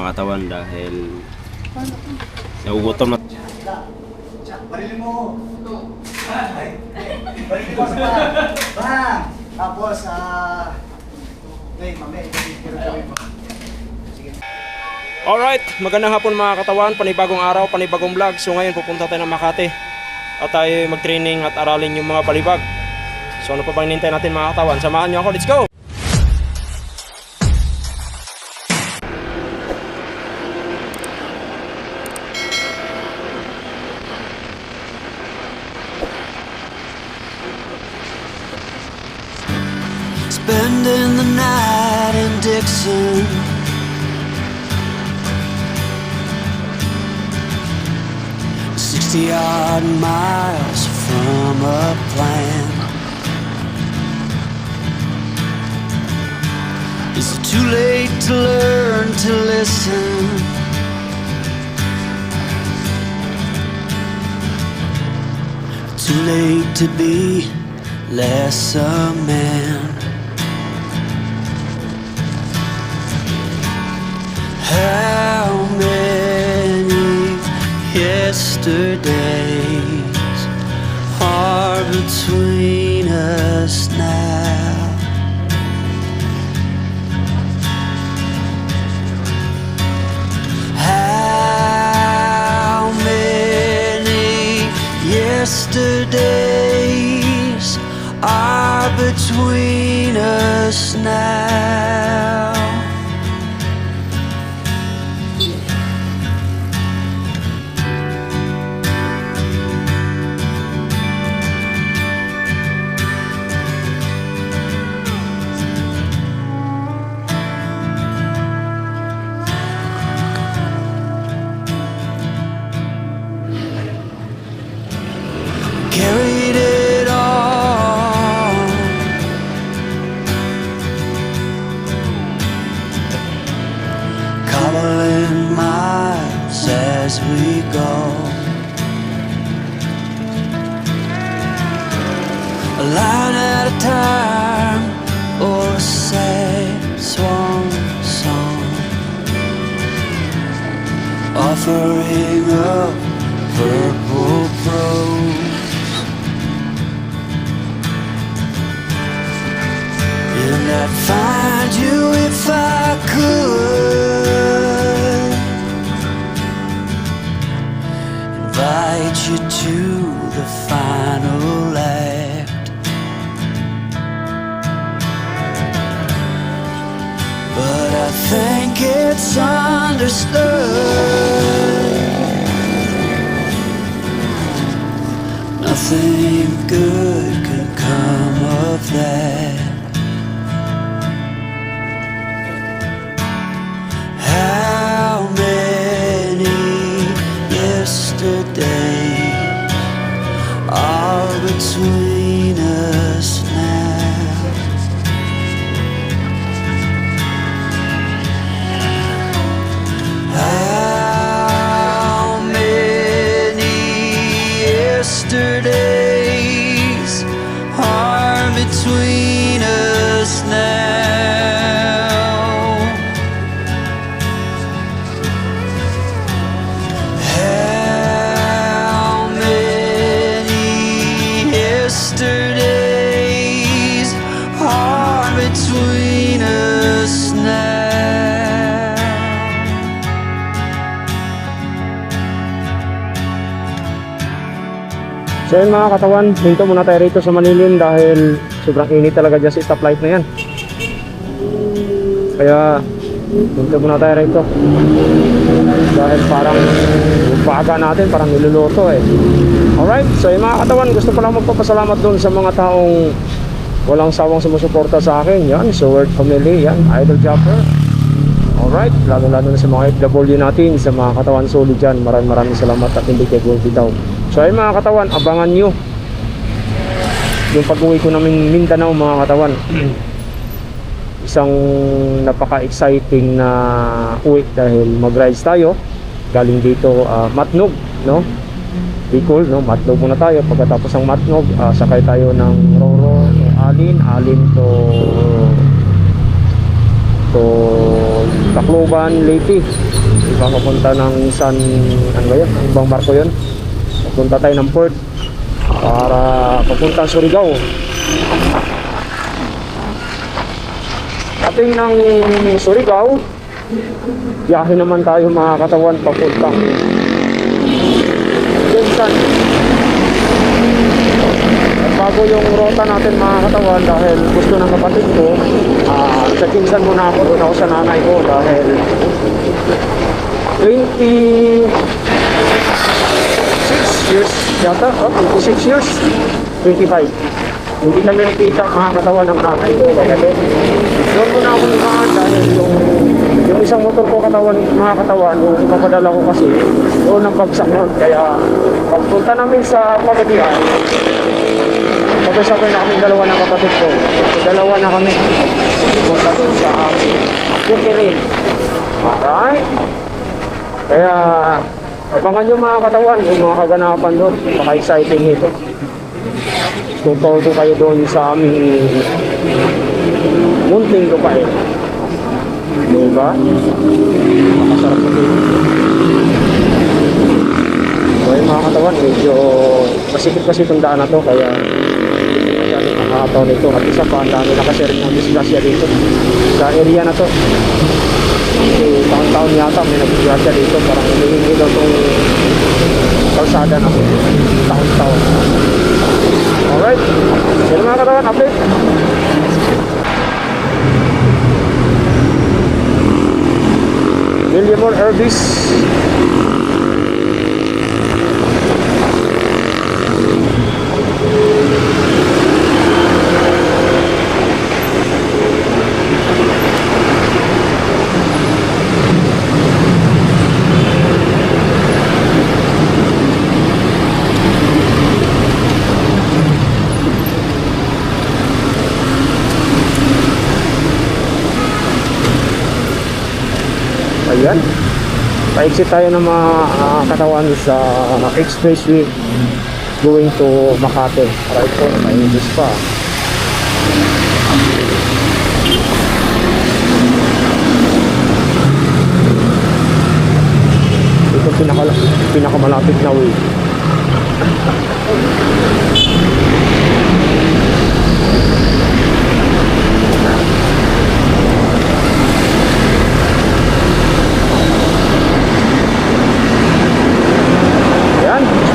mga katawan dahil nagugutom na. Barilin mo. Barilin mo sa bang. Tapos, mamaya, gawin mo. Alright, magandang hapon mga katawan, panibagong araw, panibagong vlog. So ngayon pupunta tayo ng Makati at tayo mag-training at aralin yung mga palibag. So ano pa bang hinihintay natin mga katawan? Samahan nyo ako, let's go! Spending the night in Dixon, 60-odd miles from a plan. Is it too late to learn to listen? Too late to be less a man? How many yesterdays are between us now? How many yesterdays are between us now? Carried it all, cobbling miles as we go, a line at a time, or a sad swan song, offering up purple prose. And I'd find you if I could, invite you to the final act. But I think it's understood nothing good can come of that. How many yesterdays are between us now? How many yesterdays are between us now? Yesterdays are between us now. So yun mga katawan, dito muna tayo rito sa Manilim dahil sobrang init talaga dyan sa stoplight na yan. Kaya dito muna tayo rito dahil parang upaga natin, parang niluluto eh. Alright, so yung mga katawan, gusto ko lang magpapasalamat dun sa mga taong walang sawang sumusuporta sa akin. Yan, Sword Family, yan, Idol Jumper. Alright, lalo-lalo na sa mga FW natin, sa mga katawan solid dyan. Maraming salamat at hindi kayo bitaw. So yung mga katawan, abangan nyo yung pag-uwi ko namin Mindanao mga katawan. Isang napaka-exciting na uwi dahil mag-rides tayo galing dito Matnog, no? Bicol, no? Matnog muna tayo. Pagkatapos ng Matnog, sakay tayo ng Roro to Alin to to Tacloban, Leyte. Iba papunta ng ano ba yun? Ibang barko yun. Papunta tayo ng port para papunta Surigao. Ating ng Surigao, biyahe naman tayo mga katawan papuntang Jensan. Bago yung rota natin mga katawan, dahil gusto ng kapatid ko, sa Jensan muna ako, doon ako sa nanay ko dahil 26 years yata, 26 years, 25. Hindi kami nakita mga katawan ng nanay ko. Kaya doon muna ako lumaan dahil yung isang motor ko katawan, mga katawan, yung ipapadala ko kasi, doon ang bagsak nun. Kaya pagpunta namin sa Pagadian, sabay-sabay na kami dalawa ng kapatid ko. Dalawa na kami. Punta doon sa Kukirin. Alright? Kaya abangan nyo mga katawan, yung mga kaganapan doon. Paka-exciting ito. Tutol ko kayo doon sa aming munting lupain. Diba? Makasarap na dito. So yung mga katawan, medyo masikip kasi itong daan na to. Kaya nakakataon ito. At isa pa, ang dami nakasharing ng disgrasya dito sa area na to. Kasi taon-taon yata may nag-disgrasya dito. Parang humihingi daw itong kalsada na taon-taon. Alright, sino mga katawan, update. Williamore Herbis. Ayan, pa-exit tayo ng mga katawan sa expressway going to Makati. Right po, may-indus pa. Ito pinakamalapit na way.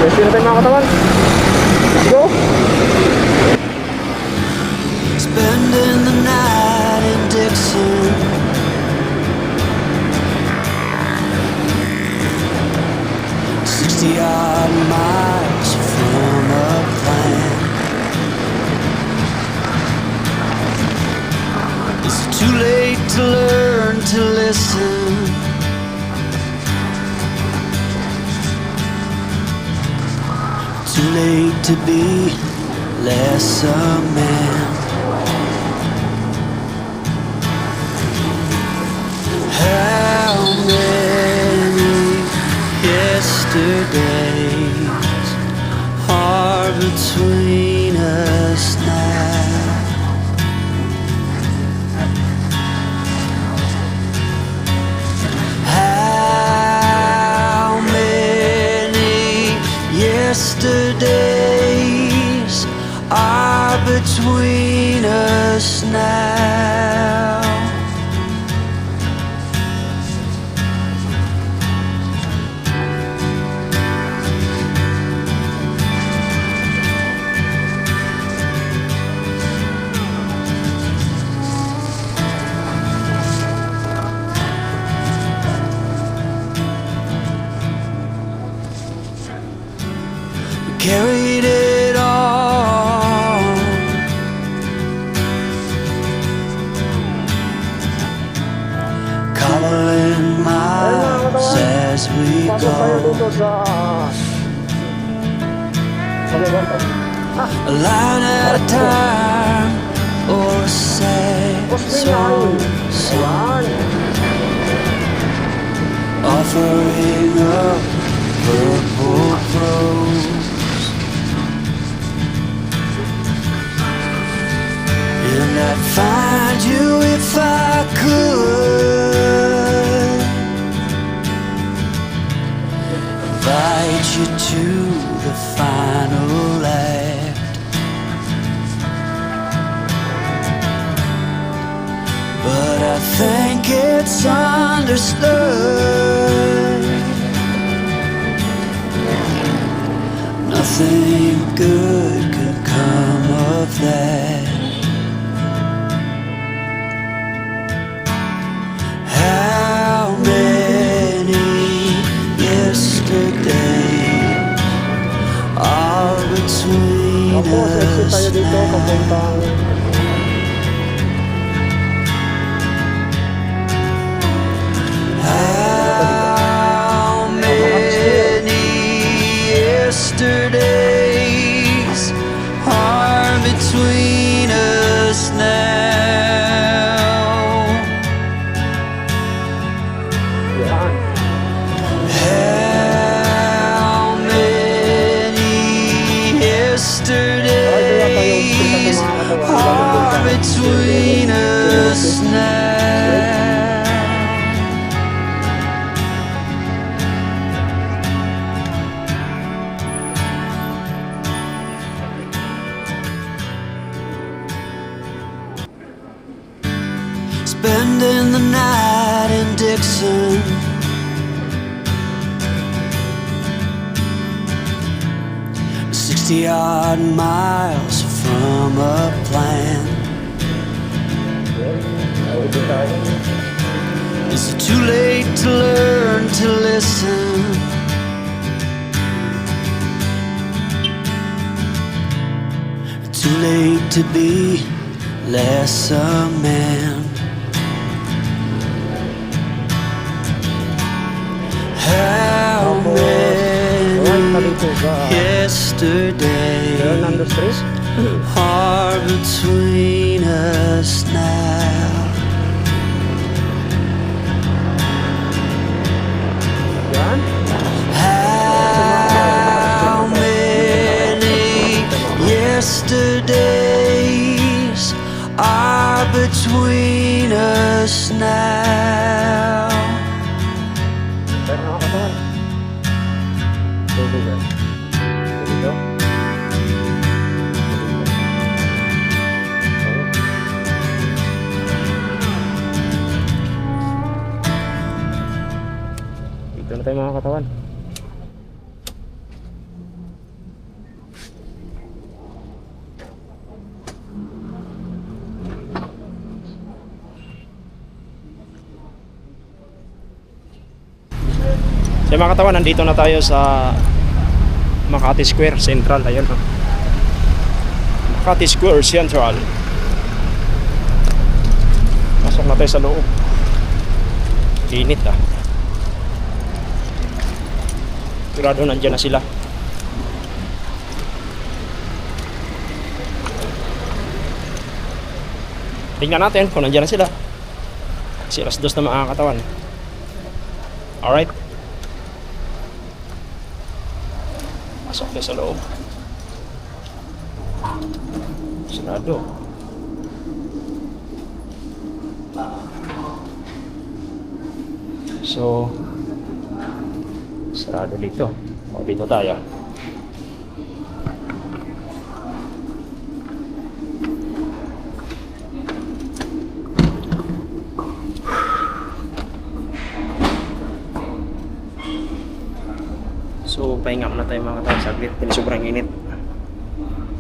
Expressway na tayo mga katawan. Let's go! Spending the night in Dixon, 60-odd miles from a plan. Is it too late to learn to listen? Too late to be less a man. How many yesterdays are between us now? How many yesterdays are between us now? Carried it all, cobbling miles as we Pasok tayo go, dito sa a line at a time, or a sad song, offering up purple prose. In that fine you if I could. Invite you to the final act, but I think it's understood. Nothing good could come of that. How many yesterdays are between Tapos, exit us tayo dito now? papuntang How many yesterdays are between us now? yan. How many yesterdays are between us now? Spending the night in Dixon, 60-odd miles from a plan. Exit tayo. Is it too late to learn to listen? Too late to be less a man? How many yesterdays Fernando Street. are between us now? Yan. How many yesterdays are between us now? Pero nakakatawan. Dito ba? Dito. Dito na tayo mga katawan. So mga katawan, nandito na tayo sa Makati Square Central. Ayun, oh. Makati Square Central. Pasok na tayo sa loob. Init ah. Sigurado nandiyan na sila. Tingnan natin kung nandiyan na sila. Kasi alas 2 na mga katawan. Alright. Pasok tayo sa loob. Sarado. So, sarado dito. O, dito tayo. So, pahinga muna tayo mga tao saglit. Dahil sobrang init.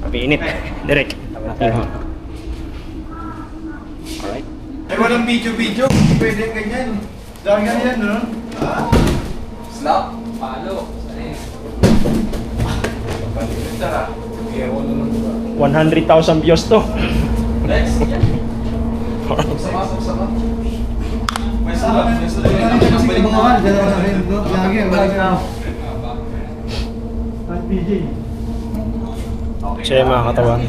Sabi init. Direk. Alright. Ay, walang video-video. Pwede ganyan. Dahil ganyan, no? Ha? Slap, palo, sari. 100,000 views to. Next, yan. Sama. May salap. Kasi mga mahal, dalawa na rin. Lagi, balik na. At PJ. Siya yung mga katawan.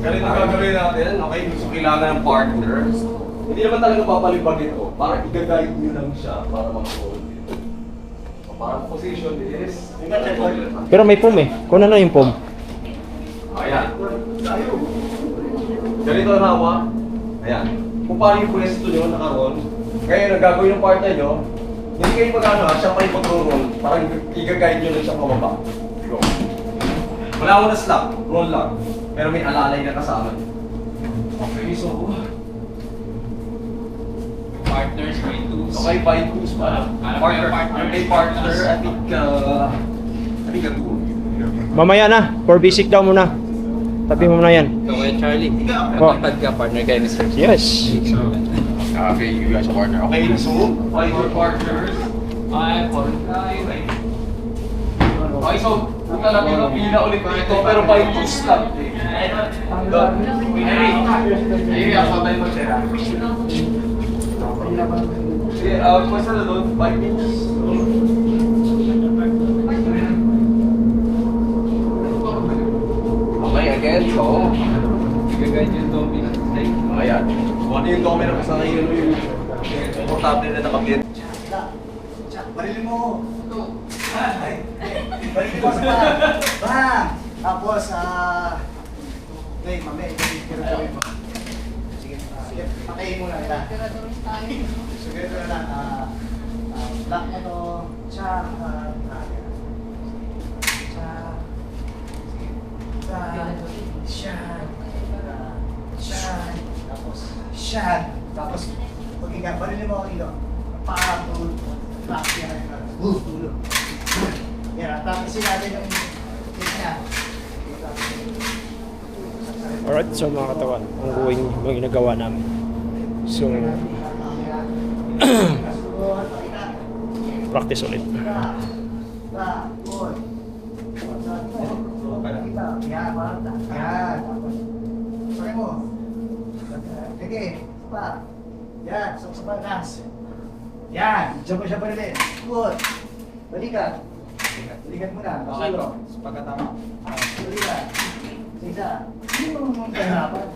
Ganito gagawin natin, okay? Gusto kailangan ng partner. Hindi naman talaga papalibag ito. Para i-guide nyo lang siya para mag-hold. Parang position is... Pero may foam eh. Kung ano yung foam? Ayan. Ganito ang hawak. Ayan. Kung paano yung pwesto nyo nakaroon, ngayon ang gagawin ng partner nyo, hindi kayo mag-ano ha, siya pa yung mag-roll. Parang i-guide nyo lang siya pababa. Go. Wala ko na slap, roll lang. Pero may alalay na kasama. Okay, so... Partners, by twos. Okay, by twos pa. Partner. Okay, partner. I think a two. Mamaya na. For basic daw muna. Tabi mo na yan. Ikaw kay Charlie. Oh. Kapag ka partner kayo, Mr. Yes. Okay, you guys are partner. Okay, so, five partners. Ay, partner. Okay, so, punta natin ang pila ulit dito, pero by twos lang. Ayun, ako sabay mo siya. Sige, pwesta na doon, by twos. Okay, again, so, Gagawin yung dominant style. ayan. Kung ano yung domino kasi nakikita yung komportable na nakabit. Barilin mo. Barilin mo sa bang! Tapos, okay, mamaya, pero gawin mo. Sige, pakain mo lang. Sige, ito na lang. Lock mo to. Tsak. Tapos, pag ikaw, barilin mo ako dito. Pakatulog. Lock yan. Tulog. Yan, tapos natin yung niya. Alright, so mga katawan, ang going yung ginagawa namin. So, practice ulit. Yan, parang yan. Sakay mo. Sige, pa. Yan, sa panas. Yan, siya pa rin. Good. Balikan. Balikan mo na. Okay, bro. Pagkatama. Balikan. Sige. Hindi mo mong kahirapan.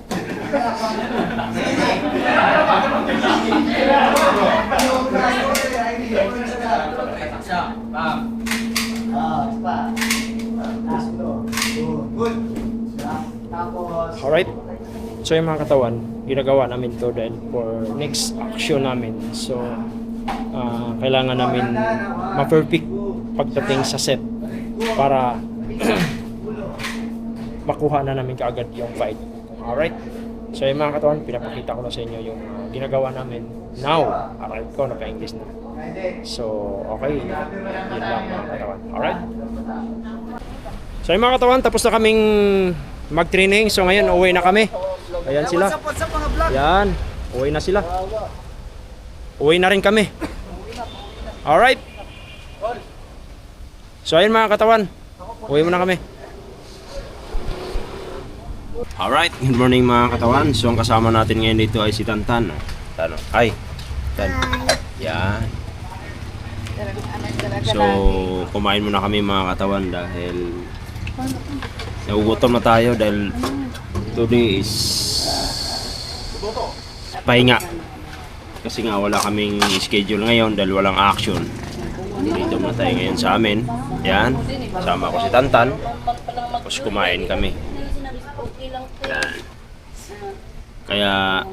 Good. Tapos, Alright, so yung mga katawan, ginagawa namin to dahil for next action namin. So, kailangan namin ma-perfect pagdating sa set para makuha na namin kaagad yung fight. Alright? So yung mga katawan, pinapakita ko na sa inyo yung ginagawa namin now. Alright ko, naka-English na. So, okay. Yun lang mga katawan. Alright? So yung mga katawan, tapos na kaming mag-training. So ngayon, uwi na kami. Ayan sila. Yan. Uwi na sila. Uwi na rin kami. Alright? So ayun mga katawan, uwi mo na kami. Alright, good morning mga katawan. So ang kasama natin ngayon dito ay si Tantan. Tano. Ay, Tan. Yan. So kumain muna kami mga katawan dahil nagugutom na tayo dahil today is pahinga. Kasi nga wala kaming schedule ngayon dahil walang action. Dito muna tayo ngayon sa amin. Yan. Sama ko si Tantan. Tapos kumain kami. Yan. Kaya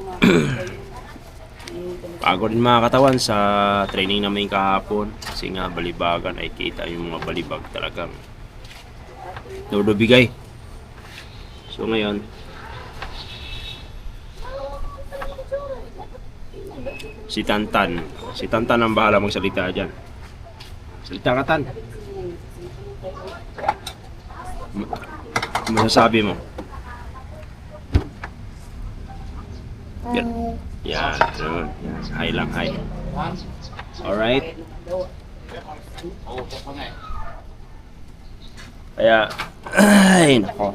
pagod din mga katawan sa training namin kahapon. Kasi nga balibagan ay kita yung mga balibag talagang bigay. So ngayon si Tantan ang bahala magsalita dyan. Salita ka, Tan. Masasabi mo? Yan. Yan. Yun. Hi lang, hi. Alright. Kaya, ay, nako.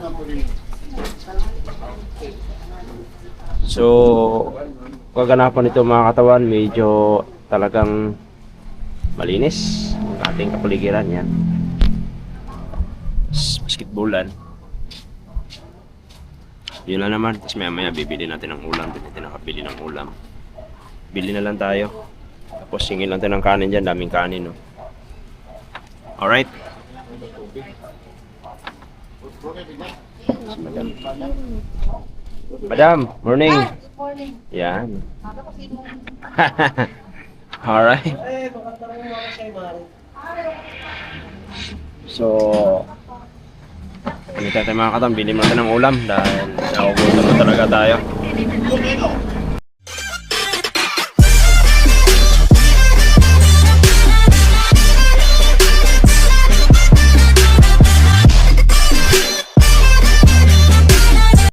So, kaganapan nito mga katawan, medyo talagang malinis ang ating kapaligiran. Yan. Basketballan. Yun lang naman. Tapos maya bibili natin ng ulam. Hindi natin nakabili ng ulam. Bili na lang tayo. Tapos singin lang tayo ng kanin dyan. Daming kanin, no? Alright. Madam, morning. Yan. Alright. So, ano tayo mga katam, bili mo natin ng ulam dahil naubusan na talaga tayo.